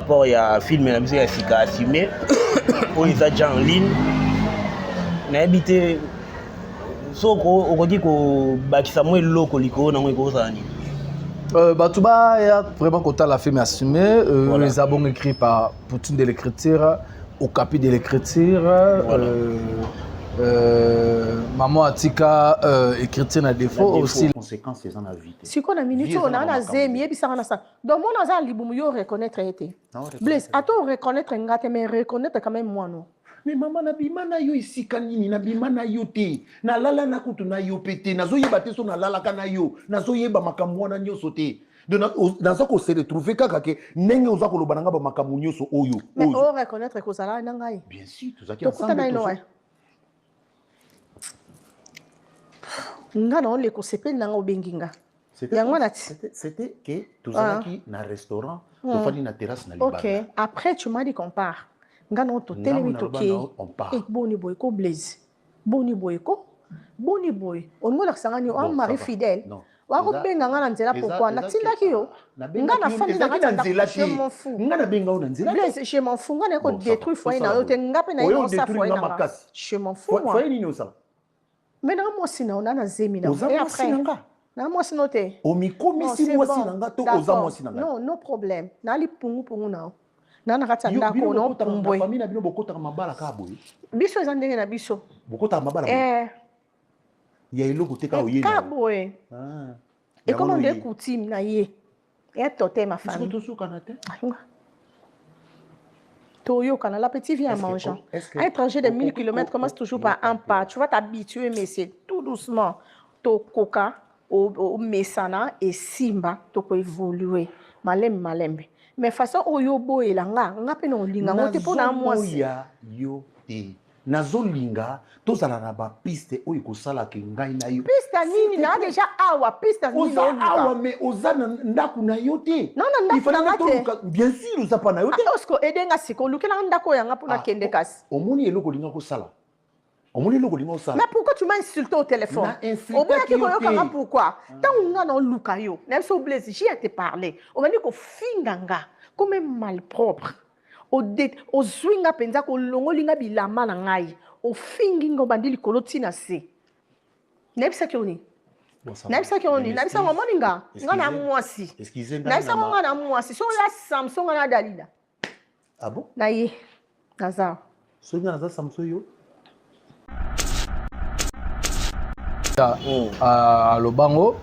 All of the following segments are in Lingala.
Pour il y a film la musique est assumé on les a déjà en ligne na habité soko okodi ko bakisa mo eloko liko na mo ekozani Batouba est vraiment content la film assumé les abons écrits par Poutine de l'écriture au capi de l'écriture maman Atika écriture na défaut aussi conséquences c'est en la vie si qu'on a minute on a na zemi et ça na ça donc mon azal libumu yo reconnaître été Blaise attends reconnaître ngate mais reconnaître quand même moi non mais maman na bimana yo ici kanini na bimana yo te na lala na kutu na yo pété na zoyeba te so na lala kana yo na zoyeba makamwa na nyoso te dans ça qu'on s'est retrouvé kaka ke nenge oza ko lobananga ba makamwa nyoso oyo mais on reconnaître que ça là na ngai bien sûr tout ça qui ensemble nga na ole ko sepeli nanga obenginga yango na c'était que tout ça qui na restaurant to fali na terrasse na libala OK après tu m'as dit qu'on part nga na to telemi to ke et boni boy ko Blaise boni boy on ngola sangani on mari fidèle wa ko benga nga na nzela pourquoi na tindaki yo nga na fami na nzela je m'en fous nga na benga na nzela Blaise je m'en fous nga na ko détruire foyer na yo te nga pe na yo sa foyer na je m'en fous moi foyer ni no ça mais na moi sina on a na zemi na et après na moi sina te o mi komi si moi sina nga to oza moi sina nga non problème na li pungu na na kata ndako no pumbwe famille na bino bokota mabala ka boye biso eza ndenge na biso bokota mabala ya eloko te ka oyena ka boye et comment de coutume na ye et totem ma famille to suka na te Toyo, la petite vient en mangeant. Un étranger de 1000 km commence toujours par un pas. Tu vas t'habituer, mais c'est tout doucement. To coca, au mesana et simba, tu peux évoluer. Malem. Mais façon oyobo et langa, on a peine on linga, on te pose à moi. Yo te. Nazolinga, tozala na ba piste oyo kosala ke ngai na yo. Piste nini na déjà awa, piste nini na awa mais ozana ndaku na yo te. Non ndaku na te. Bien sûr oza pa na yo te. Osko edenga siko lukela ndako yanga pona kende kasi. Omoni eloko linga kosala. Omoni eloko linga kosala. Mais pourquoi tu m'as insulté au téléphone? Omoni ki koyoka pourquoi? Tant nga na luka yo. Même so Blaise, j'y ai te parlé. On m'a dit ko finganga comme malpropre. O zwinga penza ko longolinga bilama na ngai o fingingo bandili kolotina se nebisa kioni nebisa mamoninga ngana mwasi nebisa ngana mwasi so ya Samsung na Dalila ah bon na ye naza so ngana za Samsung yo à Lobango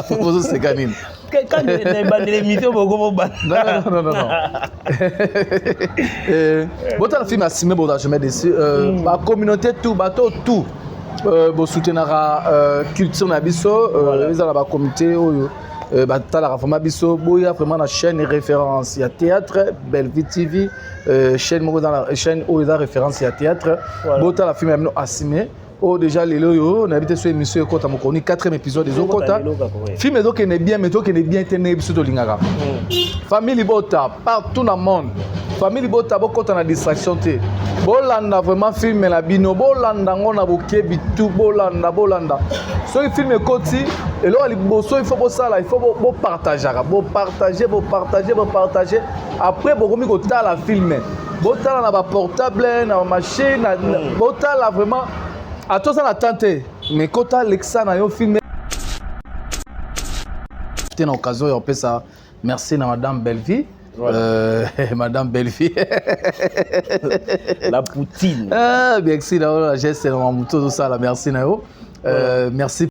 proposer c'est canine quand l'émission beaucoup non la film assumé bon je mets dessus la communauté tout bateau tout bon soutenir culture na biso ils ont la communauté la reforma biso boya vraiment la chaîne référence il y a théâtre Bellevue TV chaîne dans la chaîne où il a référence il y a théâtre bon la film assumé oh déjà les loyo on habite sur émission Kota Mokoni 4e épisode des Okota film donc est bien mais donc est bien tenu épisode lingara famille bota partout dans le monde famille bota bokota na distraction te bolanda vraiment film la bino bolanda ngona bokebi tout bolanda so il film koti et là il faut ça là il faut partager après bokomi kota la film botala na ba portable na machine botala vraiment à toi ça l'attente mais quand Alexa na yo filmé c'était une occasion et on peut ça merci à madame Bellevue madame Bellevue la poutine bien sûr la geste c'est mon tout ça là merci na yo merci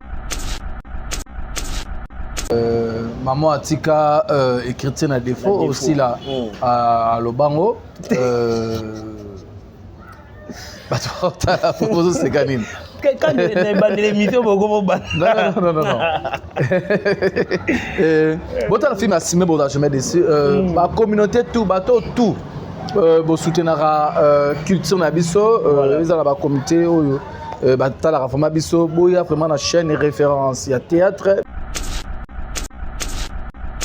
maman Atika écriture na défaut aussi là à Lobango proposer c'est canine quand l'émission beaucoup non bon la film assumé bon je mets dessus la communauté tout bateau tout bon soutenir culture na biso ils ont la communauté la reforma biso boya vraiment la chaîne référence il y a théâtre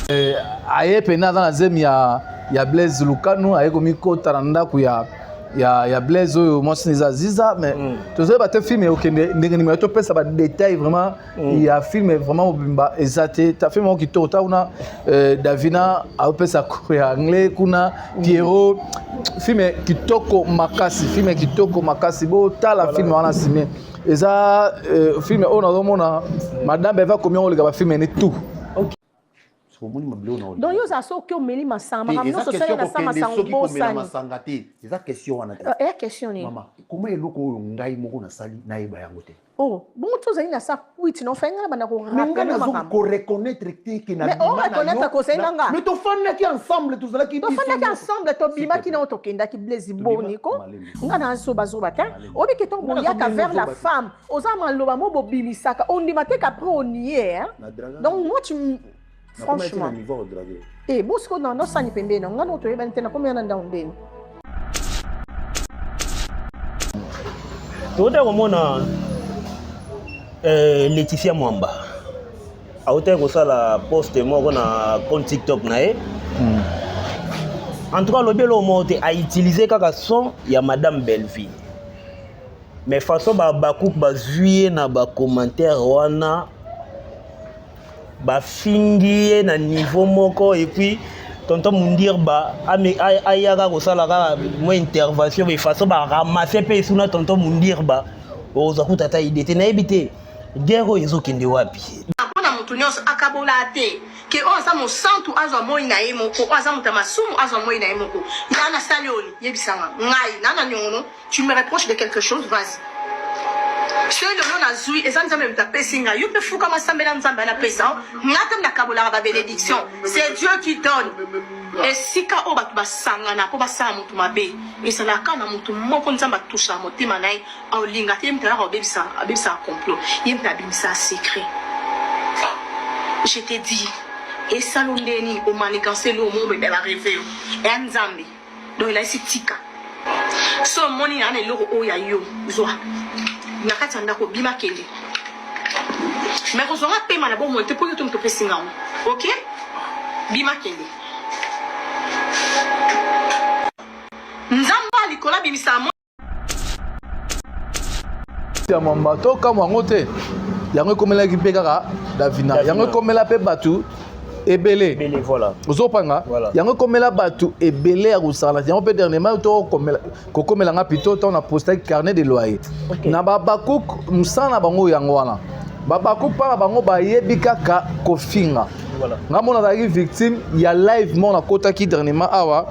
aye pena dans la zemi ya Blaise Lukano aye komi kota na ndako ya Il y a Blaise, moi c'est Ziza, mais tu sais, tu film ok, tu peux savoir détails vraiment. Il y a film vraiment bimba exact. Tu as film qui tourne, on a Davina, a peu ça anglais, kuna Pierrot, film qui tourne makasi, film qui tourne makasi. Bon, t'as la film on a simé. Et ça, film on a demandé, Madame Beva combien on le gars film et tout. Donc, il y a ça qui ont mis ma sang. Maman, nous sommes sur la sang, ma sang, beau sang. C'est ça question. Question. Maman, comment est-ce que vous avez un sali na iba yangote? Oh, bon, tu as une ça, oui, tu n'en fais rien, mais on reconnaître que mais on reconnaît que c'est un gars. Mais tu fais qui ensemble, tout cela qui tu fais ensemble, tu bima qui n'a toqué, qui blaise boniko. On a un soba soba, on dit que ton boyaka vers la femme. Aux amants, l'obamo bobimisaka. On dit matin qu'après on y est. Donc, moi, tu. Franchement. Eh, Bosco, non, non, ça n'y peut pas. Non, non, tu es bien, tu n'as combien d'années dans le bain? Tout à l'heure, Laetitia Mwamba. A hauteur de ça, la poste moi on a compte TikTok nae. En tout cas, le bien le a utilisé quelque son il y a Madame Belleville. Mais façon ba coupe ba juillet na ba commentaire wana ba fingi na niveau moko et puis tonton Mundir ba ayaka ko sala ka mo intervention mais façon ba ramasser pe suna tonton Mundir ba oza kutata idete na ebité guerre ezo kende wapi mpona moto nyonso akabola te ke oyo aza mosantu azwa moi na ye moko oyo aza moto ya masumu azwa moi na ye moko nga nasali oni yebisanga ngai nana nyongono tu me reproches de quelque chose vas-y soki lelo nazwi eza nzambe moto apesi ngai yo mpe fuka masambela nzambe anapesa nga te nakabolaka babénédiction c'est Dieu qui donne esika oyo bato basangana mpo basala moto mabe esalaka na moto moko nzambe atusaka motema na ye aolinga te ye moto ayaka abebisaka complot ye moto abimisaka secret. Je t'ai dit, et salondeni au manigancé le monde de la rêve et nzambe donc il a ici tika so moni na le loko oya yo zo nakati ndako bima kende mais ko zonga pema na bon monte pour yo to pesinga OK bima kende nzamba likola bimisa ya mambato kama ngote yango komela ki pekaka Davina yango komela pe batu ebele voilà ozopanga yango komela batu ebele ya kusala yango pe dernièrement to komela nga pito to na poster carnet de loyer na babakuk musana bango yango wana babakuk pa bango bayebi kaka kofinga nga mona nazalaki victime ya live mona kotaki dernièrement awa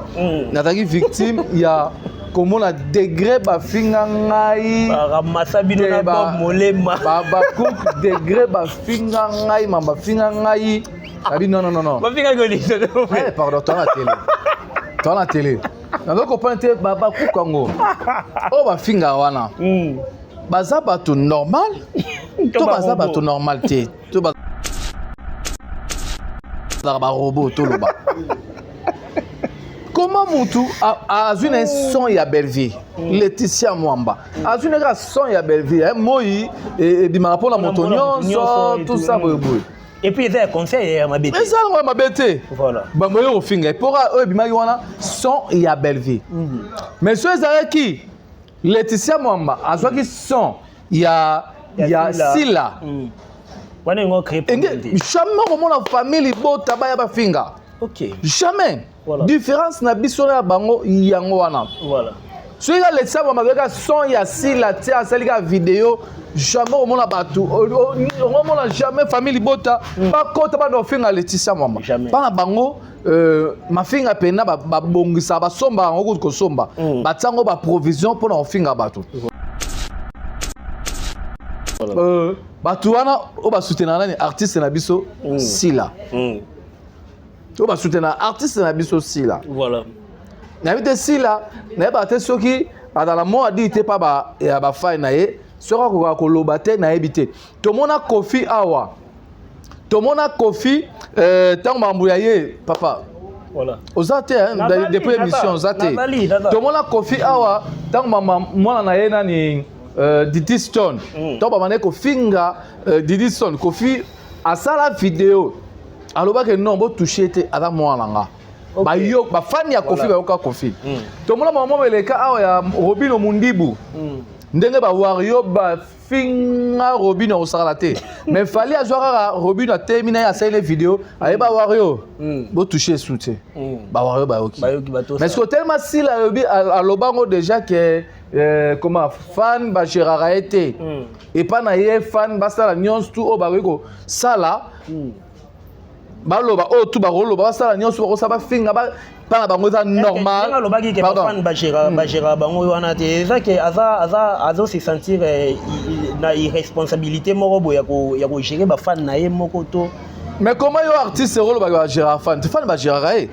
nazalaki victime ya komona degré bafinga ngai baramasa bino na bob molema babakuk degré bafinga ngai mamba finga ngai abi non bafinga ngolisa pardon toi na télé nazo comprendre te babakuk kango o bafinga wana baza bato normal to baza bato normal te to ba robot to loba. Comment Moutou a une son ya Belleville, Laetitia Mwamba, a une son ya Belleville, moi et Bimarapo la Montognon, tout ça, et puis il y a un conseil à ma bête. Mais ça, ma bête. Voilà. Bah, moi, au finger, pour eux, Bimaïwana, son ya Belleville. Mais ceux qui, Laetitia Mwamba, a une son ya Sila. Jamais comment la famille beau tabac ya bafinga. OK. Jamais. Voilà. Différence na biso na bango yango wana. Voilà. Soki ka Laetitia Mwamba ka son ya Sila tia asali ka vidéo jamais au mona batu. On mona jamais famille bota pas kota ba no finga Laetitia Mwamba. Pas na bango mafinga pena ba bongisa ba somba ngo ko somba. Ba tsango ba provision pour na finga batu. Batu wana o ba soutenir nani artiste na biso Sila. Tu vas soutenir artiste na biso Sila. Voilà. Na bité Sila, na ba te soki dans la mot dit pas ba ya ba fai na ye, sera ko loba te na ebité. To mona Kofi awa. To mona Kofi tant mambuya ye papa. Voilà. Ozate depuis l'émission Ozate. To mona Kofi awa tant mama mwana na ye nani Didi Stone. To ba mané ko finga Didi Stone Kofi asala vidéo. Alors que non, bon toucher te ada moi langa. ba yo ba fan ya Kofi ba yoka Kofi to mona mama beleka awa ya Robino Mundibu ndenge ba wario ba finga Robino osala te mais fallait azwara Robino terminer ya sa vidéo aye ba wario bo toucher soute ba wario ba yoki mais c'est tellement si la à lobango déjà que comment fan ba Gérard été et pas na ye fan ba sala nyons tout o ba wiko sala baloba o tout ba roloba sala nyons ko sa ba finga ba pas bango za normal fan ba Gérard bango wana te ça que aza se sentir na irresponsabilité moko ya ko gérer ba fan na ye moko to mais comment yo artiste rolo ba Gérard fan tu fan ba Gérard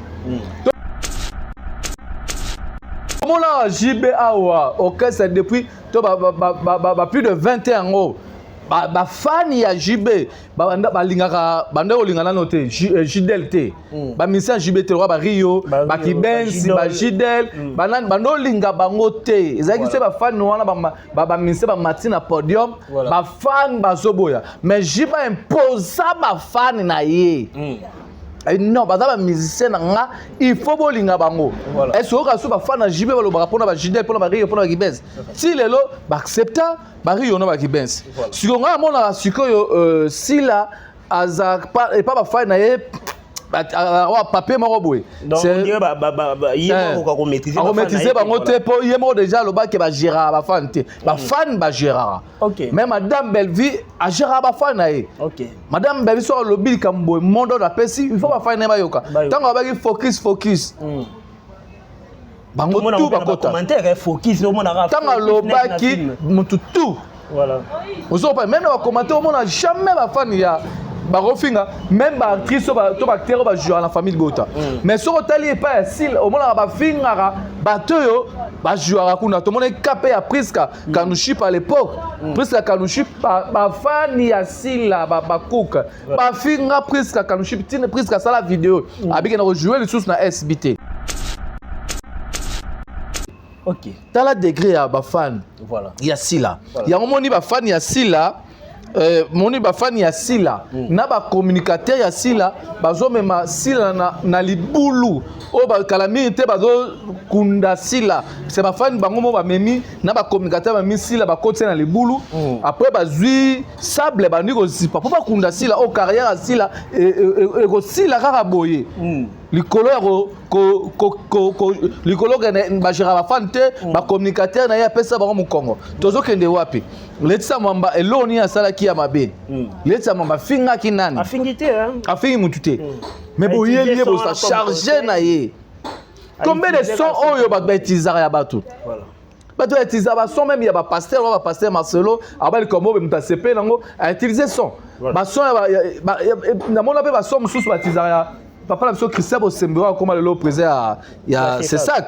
comment la JB awa orchestre depuis plus de 21 ans ba fan ya JB ba lingaka banda olingana noté JDL T ba mission JB T ba Rio ba Kibensi ba JDL bando linga bango te ezaki se ba fan wana ba mission ba Martina podium ba fan ba zoboya mais JB imposa ba fan na ye non ba za musicien nga il faut bolinga bango est-ce que so ba fan na JB ba lo ba pona ba JDL pona ba Rio pona ba Kibensi si lelo ba accepta bari yo no ba Kibensi siko nga mona siko yo sila aza pas ba fan na ye wa papier moko boy c'est yemo ko maîtriser bango te po yemo déjà lo ba ke ba Gérard ba fan te ba fan ba Gérard mais madame Belleville a Gérard ba fan na ye madame Belleville so lo bil kambo mondo da pesi il faut ba fan na ba yoka tango ba ki focus bango tout ba kota commentaire focus no mona tango lo ba ki mutu tout voilà ozo pas même ba commentaire au mona jamais ba fan ya barofinga même ba actrice to ba acteur ba jouer la famille bota mais so tali pas sil au mona ba finga ba toyo ba jouer kuna to mona capé ya Priska Kanuship à l'époque Priska Kanuship ba fan ya sila ba cook ba finga Priska Kanuship tine Priska sala vidéo abiki na jouer les sous na SBT. OK. Dans la degré à ba fan. Voilà. Il y a sila. Il y a un moment ba fan ya sila. Moni ba fan ya sila na ba communicateur ya sila bazo mema sila na libulu o ba kalami te bazo kunda sila c'est ba fan bango mo ba memi na ba communicateur ba mi sila ba kote na libulu après bazui sable ba ndiko zipa po ba kunda sila o carrière ya sila e ko sila kaka boye likolo ya likolo ba Gérard ba fan te ba communicateur na ya pesa bango mu Congo tozo kende wapi letsa mwamba eloni ya sala ki ya mabe letsa mwamba finga ki nani afingi te afingi mutu te mais boye lié bo sa charger na ye combien de sons oyo ba utiliser ya bato voilà bato utiliser ba son même ya ba pasteur Marcelo abali kombo be muta CP nango a utiliser son ba son na mona pe ba son mususu ba utiliser ya papa la so Christian Bosembera comme le président ya c'est ça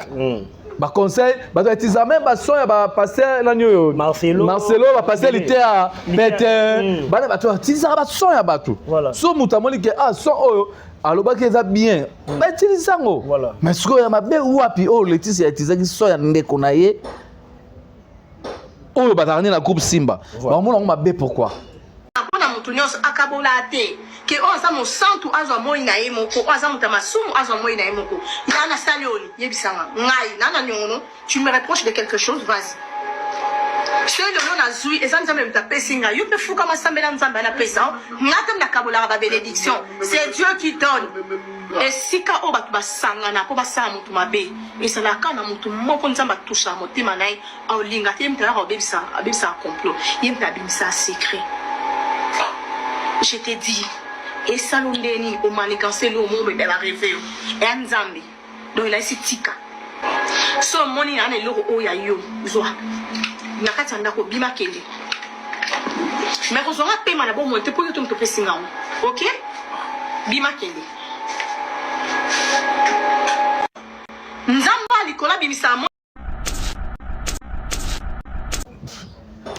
ba conseil ba utiliser même ba son ya ba pasteur lanyo Marcelo ba pasteur lité à Peter ba ba utiliser ba son ya bato so mutamoni ke son oyo aloba ke za bien ba utiliser ngo mais ce que ya mabe wapi o Laetitia utiliser ki so ya ndeko na ye oyo ba tarani na groupe Simba ba mona ngo mabe pourquoi mpona moto nyonso akabola te ke oyo aza mosantu azwa moi na ye moko oyo aza moto ya masumu azwa moi na ye moko ya nasali oli yebisanga ngai na nyongono tu me reproches de quelque chose vas-y soki lelo nazwi eza nzambe moto apesi ngai yo mpe fuka masambela nzambe anapesa nga te nakabolaka babénédiction c'est Dieu qui donne esika oyo bato basangana mpo basala moto mabe esalaka na moto moko nzambe atusaka motema na ye aolinga te ye moto alaka abebisaka complot ye moto abimisa secret. Je t'ai dit, et salondeni au manigancé le monde de la rêve et anzambi donc il a ici tika so moni na le o ya yo zo na kati ndako bima kende mais ko zo nga pema na bon monte pour yo to pesinga OK bima kende nzamba likola bimisa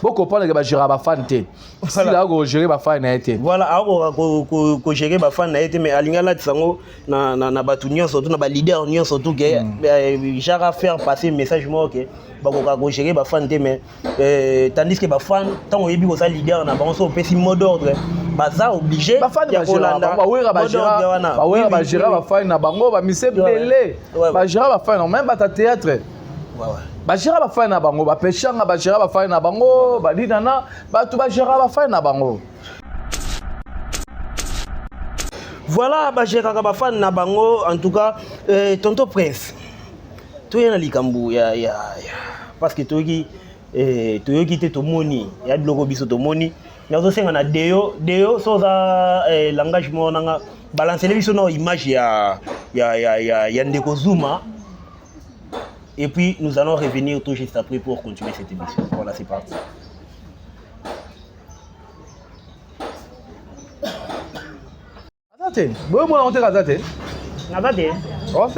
boko pona ke ba Gérard ba fan te Si là go gérer ba fa na été. Voilà, ko gérer ba fa na été mais alingala tsango na batu nyonso surtout na ba leader nyonso surtout que jara faire passer message moi OK. Ba ko gérer ba fan mais tandis que ba fan tant on yebi ko ça leader na ba on so pesi mot d'ordre. Ba ça obligé ya Kolanda. Ba wera ba gérer ba fa na bango ba mise belé. Ba gérer ba fa na même ba ta théâtre. Ouais. Bajira ba fa na bango ba peshanga bajira ba fa na bango ba dinana ba tu bajira ba fa na bango. Voilà bajira ba fa na bango en tout cas tonton Prince. To yana likambu ya parce que toyoki te tomoni ya biloko biso tomoni nazo senga na deo soza langage mo nanga balancer biso na image ya Ndeko Zuma. Et puis, nous allons revenir tout juste après pour continuer cette émission. Voilà, c'est parti. Attendez, vous moi on te attendez. Attendez. Oh,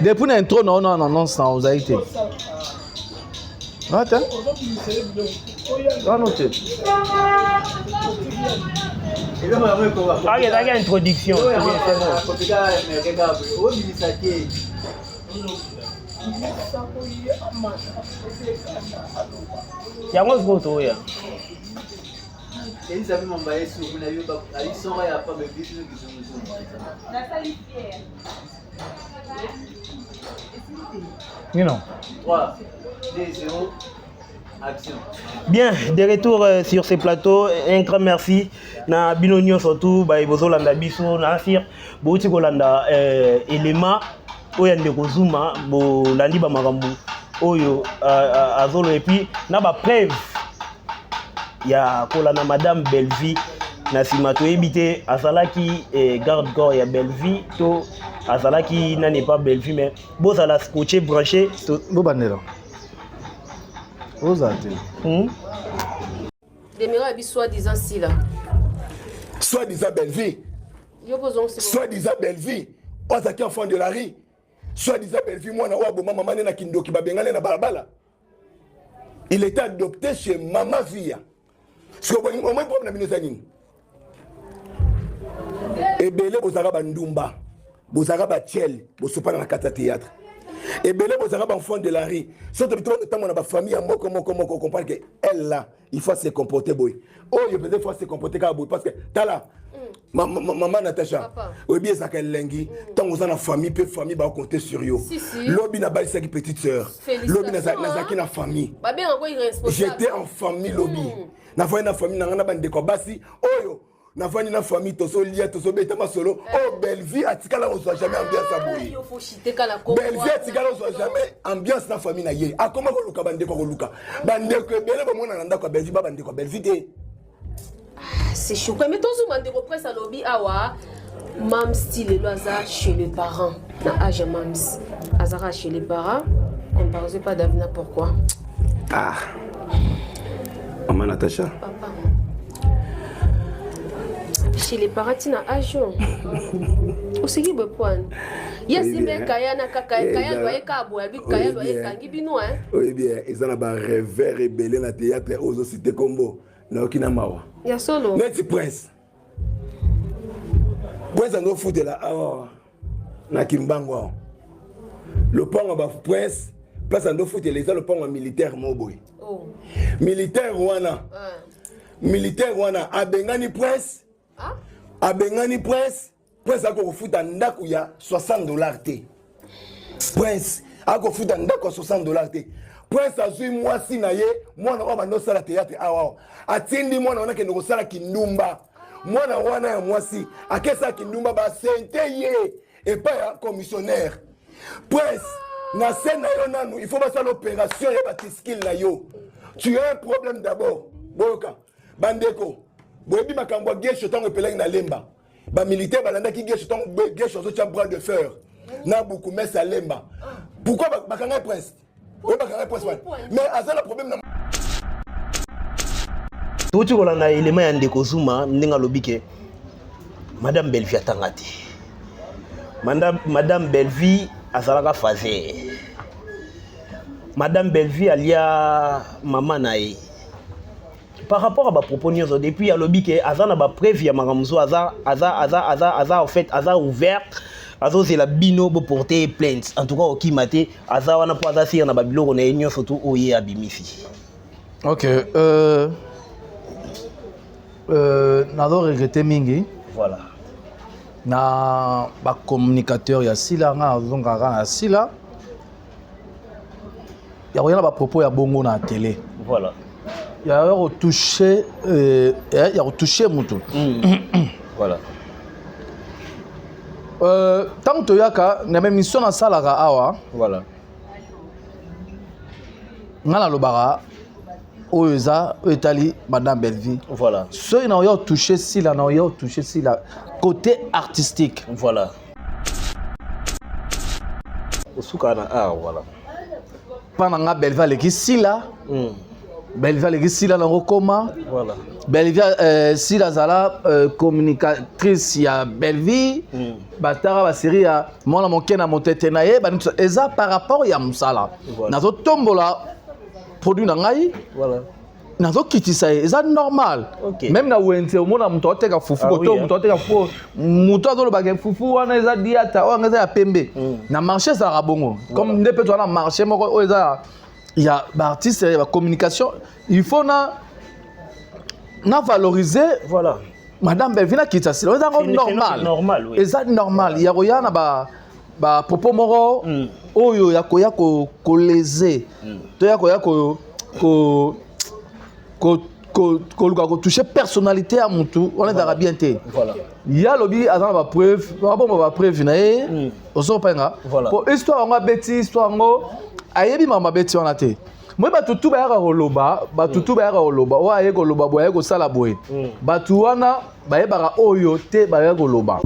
depuis l'intro non, ça vous a été. Attends. Noter. Ah, il y a une introduction. Yango zgoto ya. Non. 3, 2, 0, action. Bien, de retour sur ce plateau, un grand merci na binonio surtout ba ibozolanda biso na sir bouti kolanda élément oyo Ndeko Zuma bo landi ba makambu oyo azolo et puis na ba preuve ya kolanda madame Belleville na sima to ebité azalaki garde corps ya Belleville to azalaki na n'est pas Belleville mais bo zala scotché branché bo bandela ozate Demeura bi soi-disant si là Soi-disant Belleville. Soi-disant Belleville. Ozaki enfant de la rue. Soi-disant Belleville, moi, na wabo maman na kindoki babengane na balabala. Il était adopté chez Maman Via. Ce que vous avez problème na minusani. Et belé bozara bandumba. Bozara ba tchel, bosopa na kata théâtre. Et belé bozara ba enfant de la rue. Surtout tant mon famille moko comprendre que elle là, il faut se comporter boy. Oh, il peut faut se comporter comme boy parce que tala maman Natacha, oui bien ça qu'elle lengi, tant vous en a famille, peu famille va compter sur yo. Lobby n'a pas qui petite sœur. Lobby n'a zaki na famille. J'étais en famille lobby. Na voyé na famille na ngana bande ko basi. Oyo na voyé na famille to so lia to so beta ma solo. Oh Belleville atikala on soit jamais ambiance à boui. Belleville atikala on soit jamais ambiance na famille na yé. A comment ko luka bande ko luka. Bande ko bele ba mona nanda ko Belleville ba bande ko Belleville. C'est chaud. Mais tout le monde represse à lobby awa. Mam style le hasard chez les parents. Na âge mams. Hasard chez les parents. Comparez pas d'avenir pourquoi? Ah. Maman Natacha. Papa. Chez les parents tu na âge. Aussi qui be point. Yes, mais kaya na kaya doye kabo abi kaya doye kangi bino hein. Oui bien, ils en a ba rêver rebelle na théâtre aux cité combo. Na okina mawa. Ya solo. Neti Prince. Prince ando fout de la awa. Na Kimbango. Le pont ba Prince, place ando fout les le pont militaire moboy. Oh. Militaire wana. Militaire wana abengani Prince. Ah? Abengani Prince. Prince ako fout ndaku ya $60 te. Prince ako fout ndaku $60 te. Prince azui mwasi na ye mwana wa bando sala théâtre awa atindi mwana wana kende kosala kindumba mwana wana ya mwasi akesa kindumba ba sente ye et pas ya commissionnaire. Prince na scène na yo nanu il faut ba sala opération ya batiskil na yo. Tu as un problème d'abord boyoka bandeko boyebi makambo gesho tango peleng na lemba ba militaire balanda ki gesho tango gesho zo tia bras de fer na buku mesa lemba. Pourquoi bakanga Prince? Mais à ça le problème na tout tu kolanda élément ya Ndeko Zuma ndinga lobike madame Belleville atangati madame Belleville azalaka fazer madame Belleville alia maman nae par rapport à ma propos depuis à lobby que aza na ba preuve ya makamzo aza en fait aza ouvert azo c'est la bino pour porter plainte en tout cas au kimate aza wana po aza sir na babilo na enyo surtout oye abimisi. OK, nado regretter mingi. Voilà. Na ba communicateur ya sila nga zonga na sila. Ya rien ba propos ya bongo na télé. Voilà. Ya retoucher ya retoucher mutu. Voilà. Tant que yaka na même mission na salaka awa. Voilà. Ngala lobara oza etali madame Belleville. Voilà. Ceux na yo toucher sila na yo toucher sila côté artistique. Voilà. Osukana voilà. Pendant Belleville qui sila. Belleville qui sila na rokoma. Voilà. Belleville sila zala communicatrice ya Belleville. Batara ba série ya mona moke na motete na ye ba eza par rapport ya musala. Nazo tombola produit na ngai. Voilà. Nazo kitisa eza normal. Okay. Même na wente o mona muto oteka fufu koto muto oteka fufu muto azolo ba fufu wana eza diata o ngeza ya pembe. Na marché ça rabongo. Comme ndepe to na marché moko o eza ya ba artiste ya communication, il faut na valoriser voilà. Madame Belleville kitisa eza normal. Normal oui. Eza normal. Ya royana ba popo moko oyo ya koya ko leze. To ya koya ko toucher personnalité à mutu on est dans bien té. Voilà. Il y a lobby avant ba preuve, ba preuve na e ozo penga. Pour histoire nga beti histoire ngo ayebi mama beti on a té. Moi ba tutu ba yaka koloba, ba tutu ba yaka koloba, wa ye koloba boye ko sala boye. Ba tu wana ba yeba oyo te ba yaka koloba.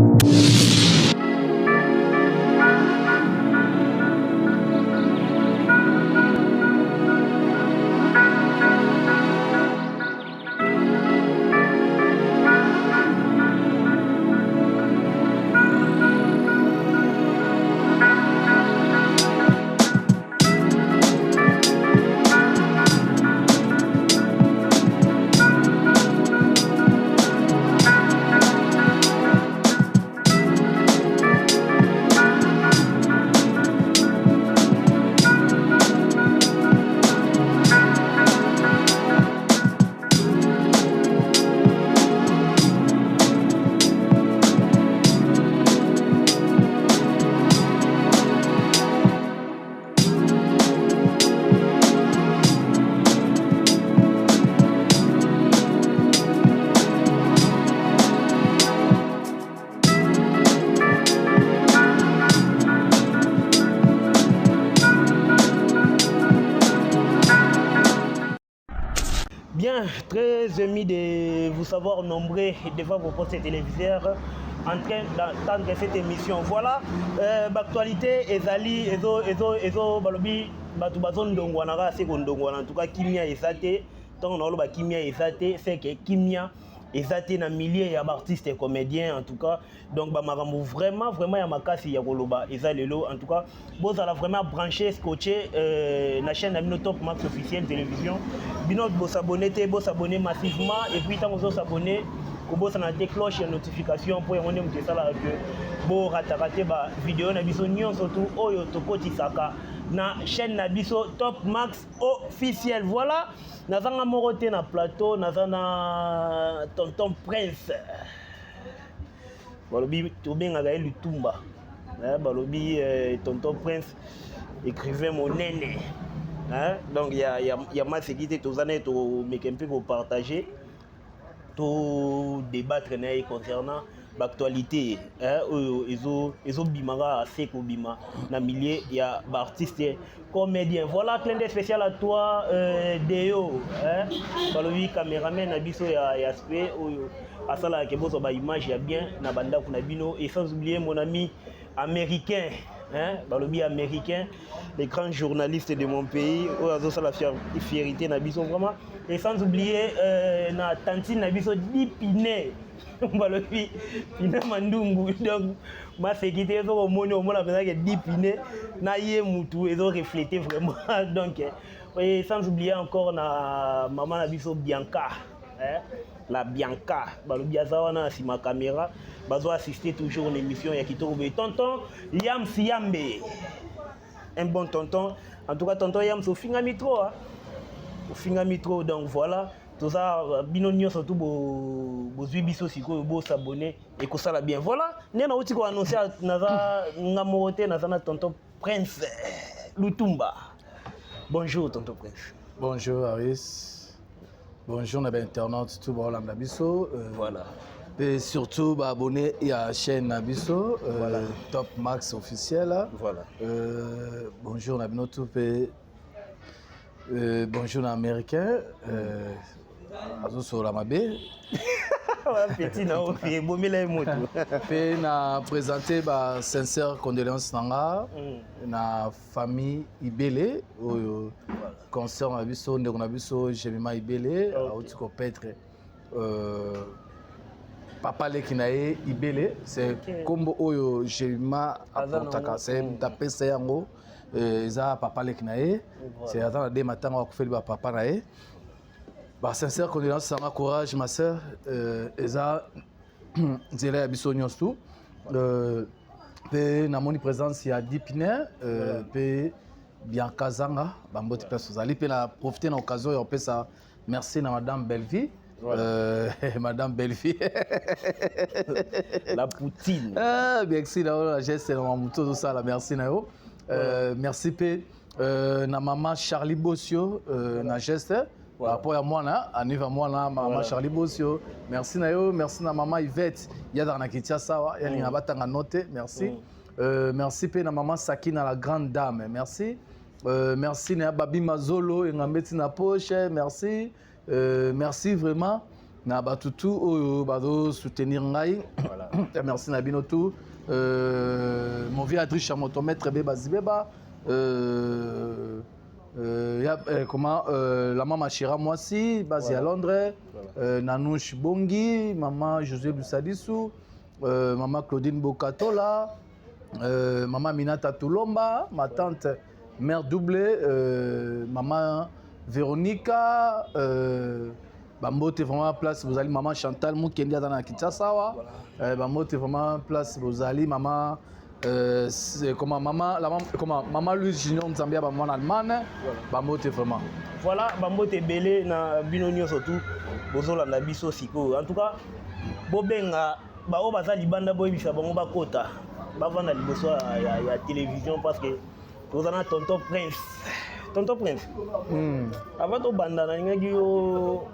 Bien, très ému de vous savoir nombreux devant vos postes téléviseurs en train d'attendre cette émission. Voilà, l'actualité ezali ezo balobi batu bazon ndongwana se ndongwana en tout cas kimia ezate tant on a kimia ezate c'est que kimia ezate na milliers d'artistes et comédiens en tout cas donc ba makambo vraiment ya makasi ya koloba ezalelo en tout cas vous allez vraiment brancher scotcher la chaîne de Top Max officiel télévision bino vous s'abonner massivement et puis tant vous s'abonner vous na des cloches de notification pour yone mute sala que bo raté ba vidéo na biso nyon surtout oyo tokoti saka na chaîne na biso Top Max officiel. Voilà, nazanga moroté na plateau nazana tonton Prince balobi tobenga ga Lutumba balobi tonton Prince écrivain mon nene donc il y a ma sécurité tozana to mekempe ko partager to débattre concernant l'actualité ezo bimanga seko bima na millier ya artistes comédiens. Voilà, clin d'œil spécial à toi Deo balobi caméraman na biso ya spé oyo asala ke bozo ba image ya bien na banda kuna bino et sans oublier mon ami américain balobi américain, les grands journalistes de mon pays oyo ça la fierté na biso vraiment et sans oublier na tantine na biso Dipine balobi Pine Mandungu donc ma sécurité ezo komoni omona penza ke Dipine na ye mutu ezo refléter vraiment donc et sans oublier encore na maman na biso Bianca la Bianca balobi azawana si ma caméra bazo assister toujours une émission ya kitoko be tonton Yams Yambe un bon tonton en tout cas tonton Yams au finga mitro donc voilà tout ça bino nyonso tout bozwi biso sikoyo bo s'abonner et ko sala bien voilà nena oti ko annoncer naza ngamote naza na tonton Prince Lutumba. Bonjour tonton Prince. Bonjour Aris. Bonjour les internautes tout bon Nabiso. Voilà. Et surtout abonner à la chaîne Nabiso voilà. Top Max officiel. Voilà. Bonjour Nabino tout bonjour américain. Azo sur la mabé. Petit na ofi bomela moto. Pe na présenter ba sincère condoléances nanga na famille Ibele au concert na biso ndeko na biso Jemima Ibele auti ko petre papa leki na ye Ibele c'est kombo oyo Jemima apportaka c'est tapesa yango eza papa leki na ye c'est attendre des matins wa kufeli ba papa na ye. Bah, sincère condoléances, ça m'a courage, ma soeur. Eza, Zéla Abisso Nyonsu. Pe na moni présence il y a Dipiner, pe Bianca Zanga, Bambote Persozali. Pe na profiter de l'occasion et on peut ça. Merci à Madame Belleville. Voilà. Madame Belleville. La poutine. Bien que si la geste, c'est tout ça, la merci Nao. Merci pe na maman Charlie Bossio, na geste. Par rapport à moi, Aniva moi, maman Charlie Bossio, merci Nayo, merci na maman Yvette, Yada Nakitia Sawa, Yalina Batanga Note, merci. Merci pe na maman Sakina la grande dame, merci. Merci na Babi Mazolo et Ngambeti na poche, merci. Merci vraiment na Batutu bado soutenir ngai. Merci na Binotu. Mon vieux Adrien Chamotomètre Beba Zibeba. Comment la maman Chira Moissi, basée à Londres, Nanouche Bongi, maman José Bussadissou, maman Claudine Bokatola, maman Minata Toulomba, ma tante Mère Doublé, maman Véronica, Bambote vraiment place, vous allez maman Chantal Moukendia dans la Kitsasawa, Bambote vraiment place, vous allez maman. C'est comment maman Louise Junior Nzambia ba mon Allemagne ba mote vraiment voilà ba mote belé na binonio surtout bozola na biso siko en tout cas bobenga ba o baza libanda boyebisa bango bakota bavanda liboso ya télévision parce que tozana tonton Prince avant to banda na ngaki yo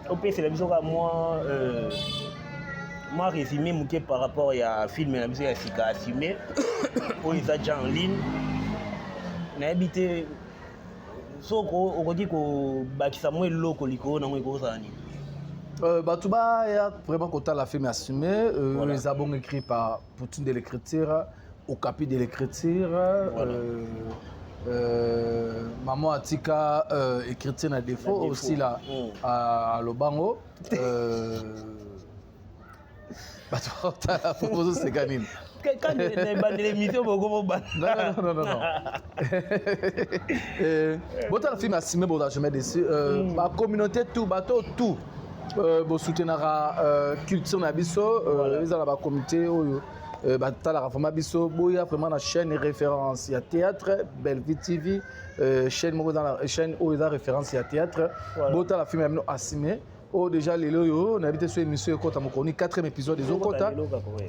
opese la biso ka moi résumé mouké par rapport à film la musique Sika assumé pour les agents en ligne na habité soko okoti ko bakisa mo eloko liko na mo ko sani Batouba ya vraiment content la film assumé les abons écrits par Poutine de l'écriture au capi de l'écriture maman Atika écriture na défaut aussi là à Lobango non. Bon, le film a simé, bon, je mets dessus. La communauté, tout, bateau, tout. Bon, soutenir la culture Nabiso, ils ont la communauté, la réforme Nabiso, il y a vraiment la chaîne référence. Il y a théâtre, Belleville TV, chaîne dans la chaîne où il y a référence, il y a théâtre. Bon, le film a simé. Oh déjà les loyo on habite sur émission Kota Mokoni 4e épisode des Okota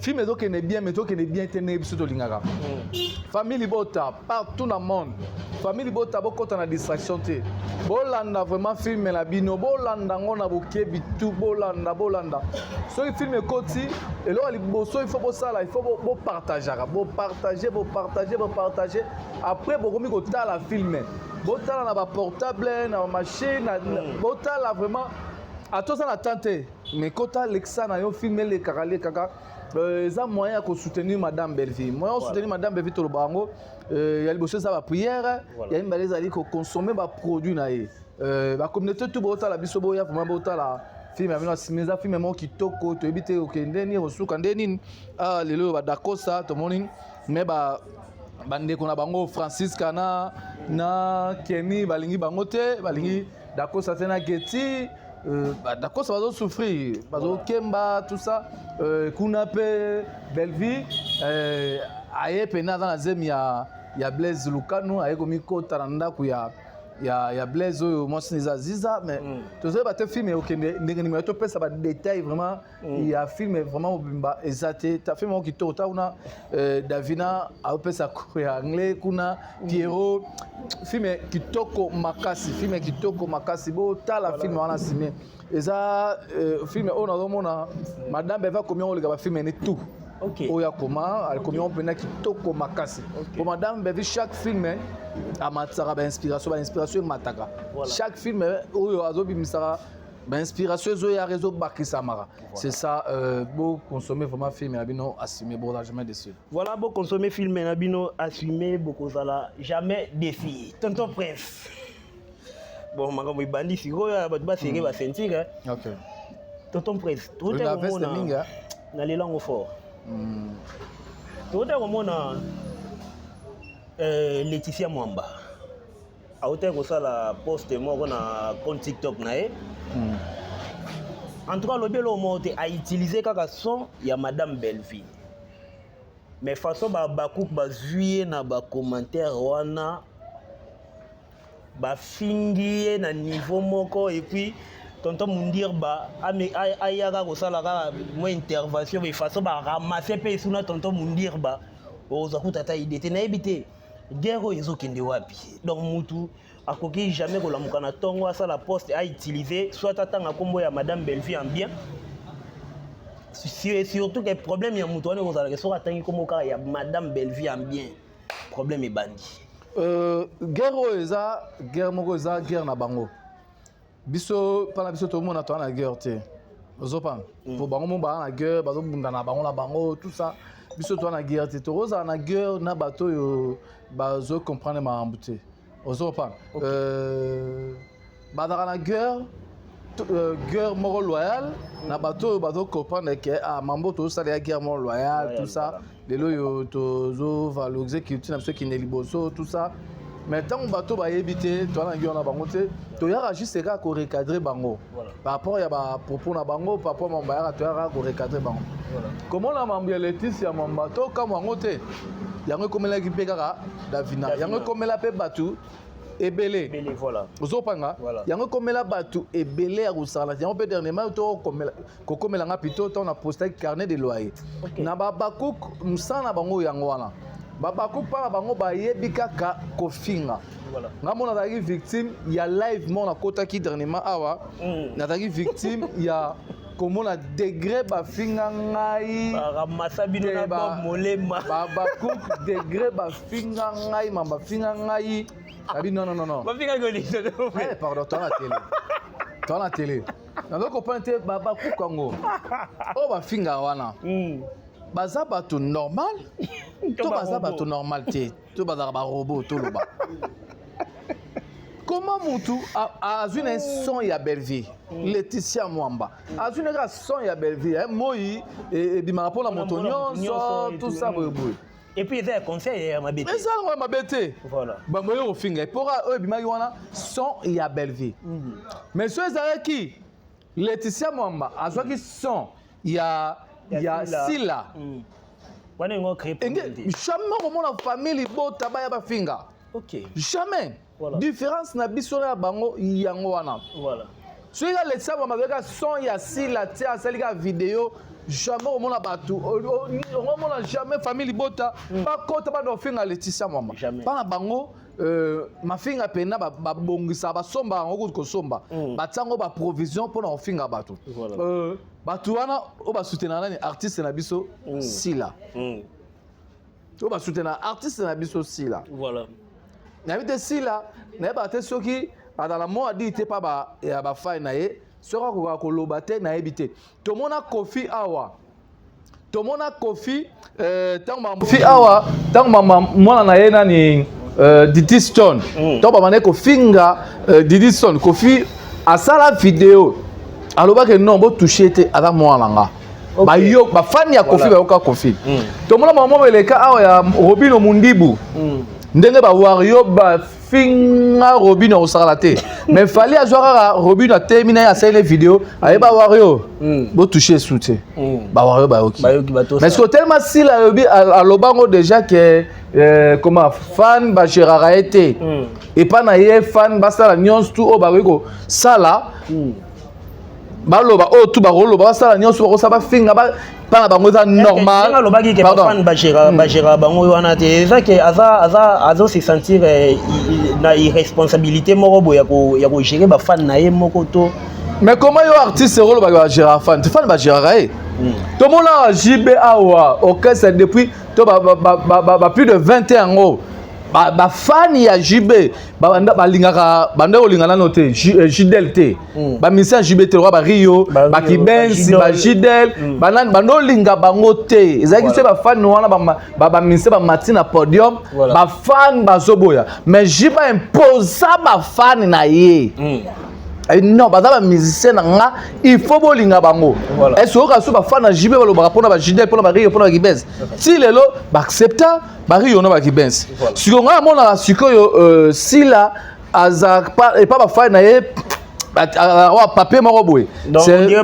film donc est bien mais donc est bien tenu épisode lingaka famille Bota partout dans le monde famille Bota bokota na distraction té bolanda vraiment film la bino bolanda ngona bokebi tout bolanda so film koti et là liboso il faut ça là il faut partager après bokomi kota la film bota na ba portable na machine bota la vraiment à tout ça la tante mais quand Alexa na yo filmer les kaka ça moyen de soutenir madame Belleville moyen de soutenir madame Belleville to bango il y a liboso ça ba prière il y a une balise ali ko consommer ba produit na ye ba communauté tout bota la biso boya vraiment bota la film amina simeza film mo kitoko to ebite okendeni osuka ndeni ah lelo ba dakosa to morning mais ba bande kona bango Francis Kana na Kenny balingi bango te balingi d'accord ça tena Getty d'accord ça va souffrir parce que Kemba tout ça kuna pe Belleville aye pena dans la zone ya Blaise Lukano aye komi kota na ndako ya Blaise oyo moi c'est Aziza mais tu sais ba te film okende ndenge ni to pesa ba détail vraiment il y a film vraiment bimba exacté ta film qui tota una Davina a pesa ko ya anglais kuna Pierrot film kitoko makasi bo ta la film wana simé eza film on a mona madame va combien on le ba film ni tout. OK. Oya comment elle combien on pena kitoko makasi. Pour madame Bevi chaque film a matsara ba inspiration mataka. Chaque film oyo azobi misara ba inspiration zo ya réseau bakisamara. C'est ça beau consommer vraiment film abino assumer bon jamais déçu. Voilà beau consommer film abino assumer beaucoup ça jamais défi. Tonton Prince. Bon makambo ibandi sikoyo ba ba séré ba sentir. OK. Tonton Prince, tout est au monde. Na les langues fort. Tout est comme Laetitia Mwamba. A hauteur que ça la poste moi na compte TikTok nae. En tout cas le belo monte a utilisé kaka son ya madame Belleville. Mais façon ba bakouk ba juillet na ba commentaire wana ba fingi na niveau moko et puis tonton Mundir ba ayaka ko sala ka mo intervention mais façon ba ramasser pe suna tonton Mundir ba oza kutata idée na ebité guerre ezokende wapi donc mutu akoki jamais ko lamuka na tongo ça la poste a utilisé soit atanga kombo ya madame Belleville en bien surtout que problème ya mutu wana ko sala que soit atangi kombo ka ya madame Belleville en bien problème e bandi guerre eza guerre moko eza guerre na bango biso pana biso to mona to na guerre te ozopa pour bango mo ba na guerre bazo bunda na bango tout ça biso to na guerre te to roza na guerre na bato yo bazo comprendre ma mbute ozopa ba na guerre guerre moko loyale na bato bazo comprendre que mambo to ça la guerre moko loyale tout ça lelo yo to zo valoriser culture na biso qui ne liboso tout ça. Mais tant que bateau va éviter, toi na guerre na bango te, to yara juste ka ko recadrer bango. Par rapport ya ba propos na bango, par rapport mon bayara to yara ko recadrer bango. Comment la mamia Laetitia mamba to ka bango te. Yango komela ki pe kaka Davina. Yango komela pe batu ebele. Ebele voilà. Ozopanga. Yango komela batu ebele ya kusala. Yango pe dernièrement to komela nga pito to na poster carnet de loyer. Na ba bakouk msana bango yango wana. Babakou para bango ba yebika ka kofinga. Voilà. Ngamona dagi victime ya live mona kota ki dernièrement awa. Na dagi victime ya komona degré ba finga ngai. Ba masabino na ba molema. Babakou degré ba finga ngai mamba finga ngai. Abi non. Ba finga ngoli. Pardon, toi la télé. Na doko pante babakou kango. O ba finga wana. Baza bato normal to baza bato normal te to baza ba robot to loba comment mutu azune son ya Belleville Laetitia Mwamba azune ka son ya Belleville moi et bima pour la motonyon tout ça boy et puis il y a un conseil à ma bête. Mais ça on ma bête voilà ba moyo au finger pour bima wana son ya Belleville mais ceux qui Laetitia Mwamba azwaki son ya Sila. Wana ngo créer problème. Jamais comment la famille bota ba ya ba finga. OK. Jamais. Voilà. Différence na biso na bango yango wana. Voilà. So il a laissé ba mabeka son ya Sila ti asalika vidéo jamais au mona batu. On mona jamais famille bota pas kota ba do finga Laetitia Mwamba. Pas na bango mafinga pena ba bongisa ba somba ngo ko somba. Ba tango ba provision pour na finga batu. Voilà. Batu wana o ba soutenir nani artiste na biso Sila. O ba soutenir artiste na biso Sila. Voilà. Na bité Sila na ba te soki adala mo adi te pa ba ya ba fai na ye sera ko loba te na ebité. To mona Kofi awa. To mona Kofi tant mama mwana na ye nani Didi Stone. To ba mane ko finga Didi Stone Kofi asala vidéo. Alors que non, bon toucher te à moi langa. Ba yo ba fan ya Kofi ba yoka Kofi. To mona maman le ka awa ya Robino Mundibu. Ndenge ba wario ba finga Robin au saralaté. Mais fallait avoir Robin a terminé à cette vidéo. Aïe ba wario. Bo toucher soutien. Ba wario ba ok. Mais c'est tellement si la à lobango déjà que comment fan ba Gérard été. Et pas na fan ba ça la nyons tout au bariko. Ça là. Baloba oh tout barolo ba ça la nyons tout ça ba finga ba pas bango ça normal. Pardon. Bajera bango wana te ça que aza se sentir na irresponsabilité moko ya ko gérer ba fan na ye moko to. Mais comment yo artiste rolo ba gérer fan? Tu fan ba gérer tout le monde a JB awa OK c'est depuis to ba plus de 21 ans. Ba fan ya JB ba lingaka banda olingana noté JDL T ba misa JB T ba Rio ba Kibensi ba JDL bando linga bango te ezaki se ba fan wana ba misa ba Martina podium ba fan ba zoboya mais JB imposa ba fan na ye non bazaba musicien nga il faut bolinga bango est-ce que so ba fan na JB ba lo ba pona ba JDL pona ba Rio pona ba Kibensi si lelo ba accepta Bari yono ba Kibensi. Si on a mon la sikoyo si là azak pas et pas ba fa na ye papier moko boy. Donc on dirait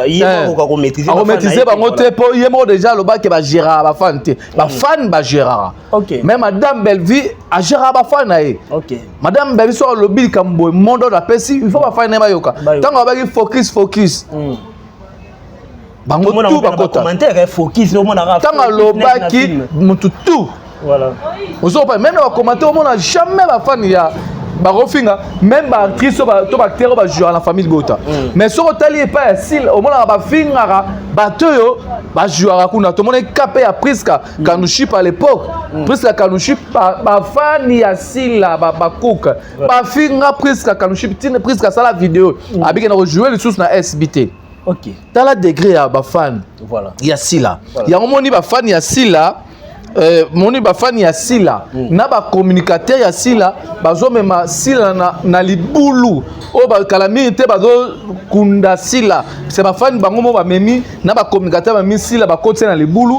yemo ko maîtriser ba ngote po yemo déjà le ba ke ba Gérard ba fan te. Ba fan ba Gérard. OK. Mais madame Belleville a Gérard ba fan na ye. OK. Madame Belleville so le bil kambo mondo da pesi il faut ba fan na ba yoka. Tango ba focus. Bango tout ba kota commentaire focus au monde arabe tanga lobaki mutu tout voilà ozo pas même ba commentaire au monde jamais ba fan ya ba refinga même ba actrice to ba acteur ba jouer la famille bota mais so tali pas sil au monde ba finga ba toyo ba jouer kuna to monde capé à Priska Kanuship à l'époque Priska Kanuship ba fan ya sila ba cook ba finga Priska Kanuship tine Priska ça la vidéo abiki na jouer les sous na SBT. OK. Dans la degré à ba fan. Voilà. Il y a sila. Il y a moni ba fan ya sila. Moni ba fan ya sila. Na ba communicateur ya sila, bazo mema sila na libulu. O ba kalami te bazo kunda sila. C'est ba fan bango mo ba memi na ba communicateur ba mi sila ba kote na libulu.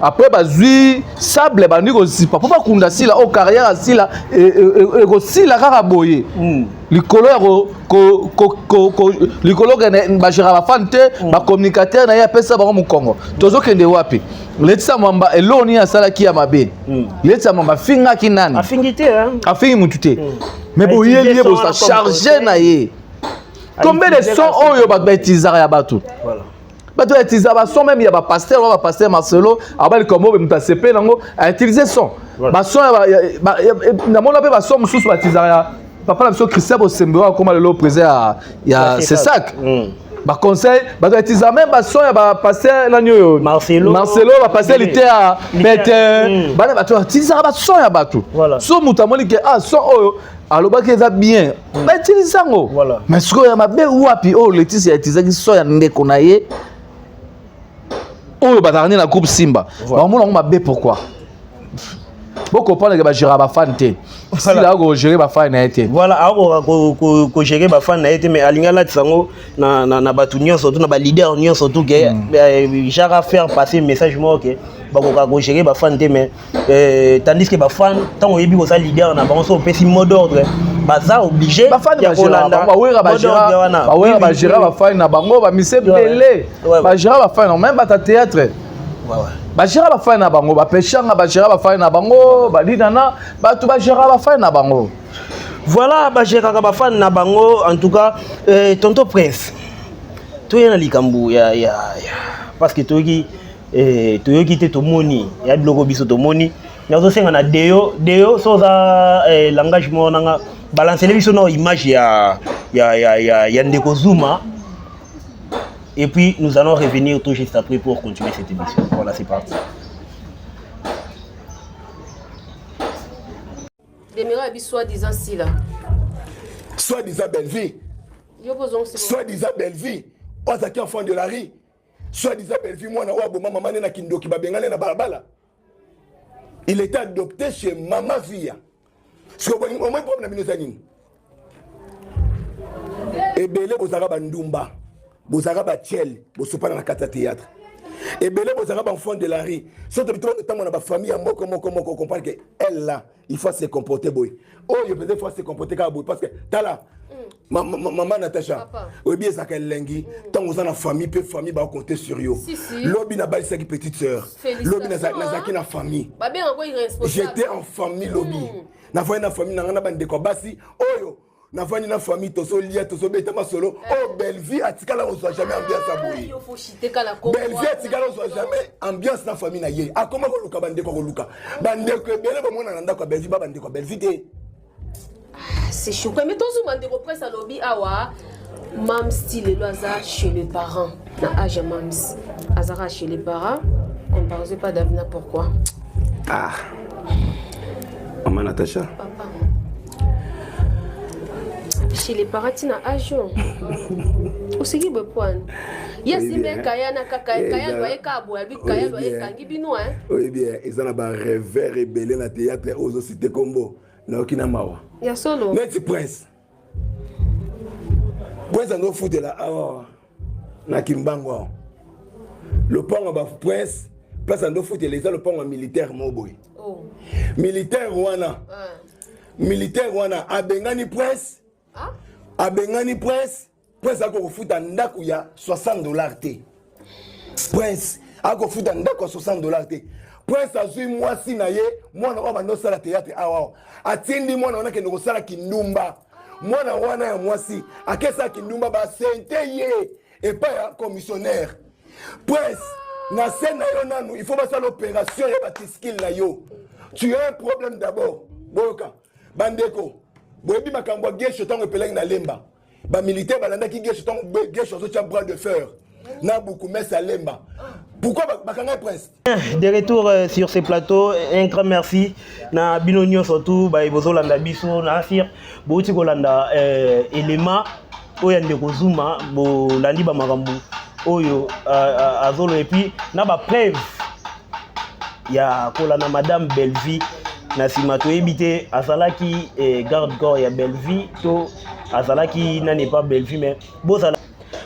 Après bazui sable ba ndiko zipa. Po ba kunda sila o carrière sila e go sila kaka boye. Likolo ya likolo ba Gérard ba fan te ba communicateur na ya pesa bango mu Congo. Tozo kende wapi? Letsa mwamba eloni ya sala ki ya mabe. Letsa mwamba finga ki nani? Afingité hein. Afingi mutute. Mais bo yeli bo sa charger na ye. Combien de sons oyo ba betizara ya batu? Voilà. Batu betizara ba son même ya ba pasteur Marcelo, abali komo be muta CP nango a utiliser son. Ba son na mona pe ba son mususu batizara papa la biso Christian Bosembewa comme le président ya c'est ça. Ba conseil ba utiliser même ba son ya ba pasteur lanyo Marcelo ba pasteur lité à Peter ba ba utiliser ba son ya batu. So mutamoni ke son oyo alobaki eza bien ba utiliser ngo. Mais ce que ya mabe wapi o Laetitia utiliser ki son ya ndeko na ye oyo batarani na groupe Simba. Ba mona ngo mabe pourquoi? Beaucoup comprendre que ba Gérard ba fan te. Si là go gérer ba fan na été. Voilà, ko gérer ba fan na été mais alingala tsango na batu nyonso surtout na ba leader nyonso surtout que Gérard faire passer message moi que ba ko gérer ba fan te mais tandis que ba fan tant on yebi ko ça leader na bango so pesi mot d'ordre baza obligé ya Holanda ba wera ba Gérard ba fan na bango ba mise belé ba Gérard ba fan même ba théâtre. Ba Gérard ba fa na bango ba pechanga ba Gérard ba fa na bango ba dinana ba tu ba Gérard ba fa na bango. Voilà ba Gérard ba fa na bango en tout cas tonton Prince. To yana likambu ya parce que toyoki te to moni ya biloko biso to moni nazo senga na deo so za l'engagement nanga balancer biso na image ya ndeko Zuma. Et puis, nous allons revenir tout juste après pour continuer cette émission. Voilà, c'est parti. Demeura soi-disant si là. Soi-disant Belleville. Soi-disant Belleville. Ozaki enfant de la rue. Soi-disant Belleville, moi, maman na kindoki babengale na balabala. Il était adopté chez Mama Via. Parce que au moins problème na binozani. Et belé bozara bandumba. Bozara ba tiel, bosopana na kata théâtre. Et belé bozanga ba enfant de la rue. Surtout tant on a ba famille à moi comment comprendre que elle là, il faut se comporter boy. Oh, il peut faut se comporter comme boy parce que tala maman Natacha. Oui bien ça qu'elle lengi. Tant on a la famille, peu famille va compter sur yo. Lobby na ba sa petite sœur. Lobby na zaki na famille. Ba bien encore irresponsable. J'étais en famille lobby. Na voyé na famille na bande ko basi. Oh na vani na famille toso lia toso beta solo. Oh belle vie atikala on soit jamais ambiance aboué. Belle vie atikala on soit jamais ambiance na famille na ye. A comment ko luka bande ko luka. Bande ko bele ba mona nanda ko belle vie ba bande ko belle vie. C'est chaud. Mais ton zoom de represse à lobby awa mam style loza chez les parents. Na âge mams. Azara chez les parents. On ne parle pas d'avenir pourquoi. Ah. Maman Natacha. Papa. Chez les parents, tu n'as âge. Aussi, il y a point. Il y a si bien Kaya na Kaya doit être Kabo, Kaya doit être Kangibino. Oui, bien, ils ont un rêve rébellé dans le théâtre aux cités Combo. Na Okinamawa. Il y a solo. Mais tu prince. Prince a nos foot de la Awa. Na Kimbango. Le pont à prince. Place à nos foot les le pont militaire Moboy. Oh. Militaire Wana. Militaire Wana. Abengani prince. Abengani prince. Prince a ko foot ndaku ya $60 té. Prince a ko foot ndaku $60 té. Prince a zui mwasi na ye, mwana wa bando sala théâtre awa. Atindi mwana wana ke ndoko sala kindumba. Mwana wana ya mwasi, akesa kindumba ba sente ye et pas ya commissionnaire. Prince na scène yo nanu, il faut pas faire l'opération ya batiskil na yo. Tu as un problème d'abord. Boyoka, bandeko. Boyebi makambo gesho tango peleng na lemba. Ba militaire balanda ki gesho tango gesho so bras de fer. Na beaucoup mais ça lemba. Pourquoi bakanga prince? De retour sur ces plateaux, un grand merci na binonio surtout ba ibozolanda biso na afir bouti kolanda élément oyo ndeko Zuma bo landi ba makambu oyo azolo et puis na ba preuve ya kolanda madame Bellevie na sima to ebité azalaki garde corps ya Bellevie to azalaki na n'est pas Bellevie mais bozala.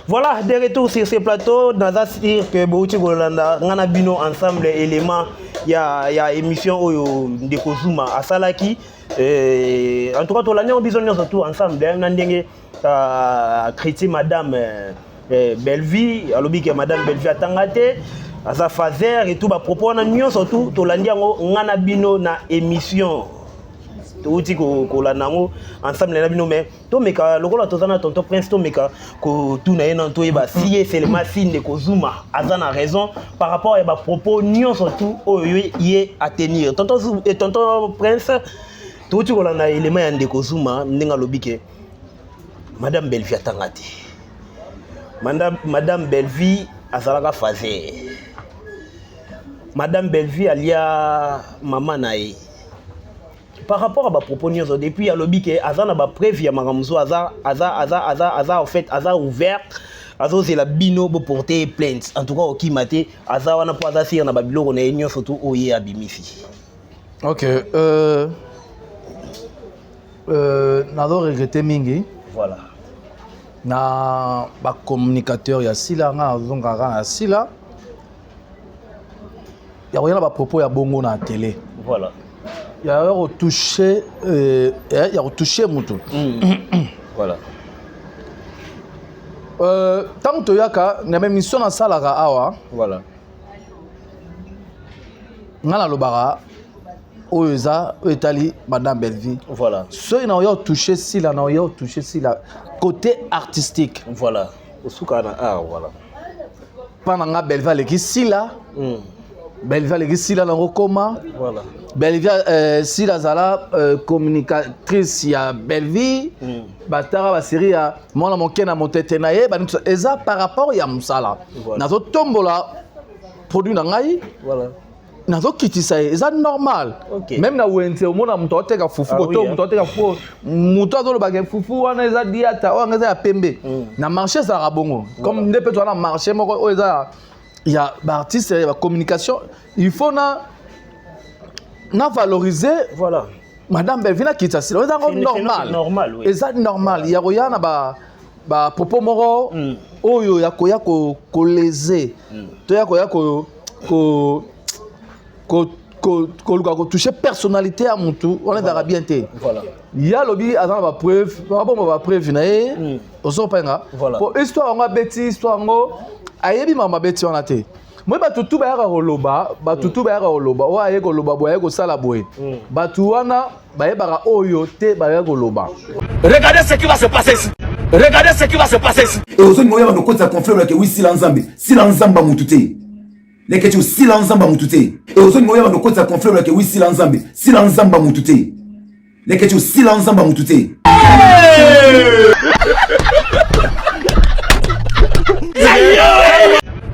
Voilà, de retour sur ces plateaux, dans la dire que Bouti Golanda, ngana bino ensemble éléments, il y a émission de Kozuma à Salaki. En tout cas, tout l'année on besoin surtout ensemble, on a critiqué madame Bellevie, alors que madame Bellevie a tangate, à sa fazer et tout ba propos on a surtout tout l'année on ngana bino na émission. Touti ko la nango ensemble na bino mais to meka lokola tozana tonton prince to meka ko tuna ena to yeba si seulement signe de Kozuma azana raison par rapport à ba propos nyon surtout oyo yé à tenir tonton prince touti ko la na élément ya de Kozuma ndinga lobike madame Bellevie atangati madame Bellevie azalaka fazer madame Bellevie alia maman nae. Par rapport à ma propos depuis à lobby que azana ba preuve ya makamzo aza en fait aza ouvert azo c'est la bino pour porter plainte en tout cas au kimate aza wana po aza sir na babilo on est surtout oye abimisi. OK nado regretter mingi voilà na ba communicateur ya sila nga azongaka na sila ya oyana ba propos ya bongo na télé voilà. Il y a retouché Moutou. Voilà. Tant que tu as une mission dans la awa. Voilà. Ngala lobara oza etali madame Bellevie. Voilà. Ceux qui ont touché si la côté artistique. Voilà. Osuka na art voilà. Pendant Bellevie qui si là. Bellevie qui si là dans Rokoma. Voilà. Bellevie si la zala communicatrice ya Bellevie batara ba série ya mwana moke na motete na ye ba eza par rapport ya musala nazo tombola produit na ngai voilà nazo kitisa eza normal même na wente o mona muto oteka fufu koto muto oteka fufu muto azolo ba fufu wana eza diata o ngeza ya pembe na marché za rabongo comme nde peut na marché moko o eza ya ba artiste ya communication il faut na valoriser voilà madame Bellevie na kitasi c'est normal normal oui c'est normal il y a rien ba ba popo moro oyo ya koya ko léser to ya koya ko toucher personnalité à mutu on est dans bien té Voilà. ya lobi azana ba preuve ba preuve na e oso penga pour histoire ngo beti histoire ngo ayebi mama beti on a té moi batutu ba yaka koloba batutu ba yaka koloba o aye koloba boye ko sala boye batu wana ba yebaka oyo te ba yaka koloba. Regardez ce qui va se passer ici. Regardez ce qui va se passer ici. Et aux autres moyens de côté confrère que oui silanzamba mutute. Les que tu silanzamba mutute. Et aux autres moyens de côté confrère que oui silanzamba mutute. Les que tu silanzamba mutute.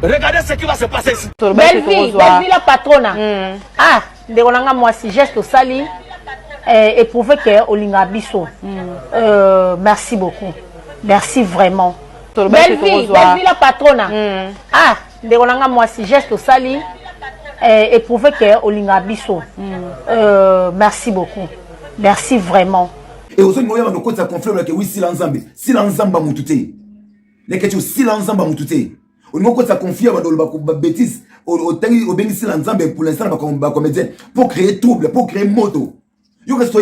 Regardez ce qui va se passer ici. Belle vie la patrona. Ah, de moi si geste au sali et prouver que Olinga Bisso. Merci beaucoup. Merci vraiment. Belle vie la patrona. Ah, de moi si geste au sali et prouver que Olinga Bisso. Merci beaucoup. Merci vraiment. Et aux autres moyens de côté confrère que oui silanzamba mutute. Les que tu silanzamba mutute. On m'a confié à la bêtise au bénéfice pour l'instant, pour créer trouble, pour créer moto. Yo reste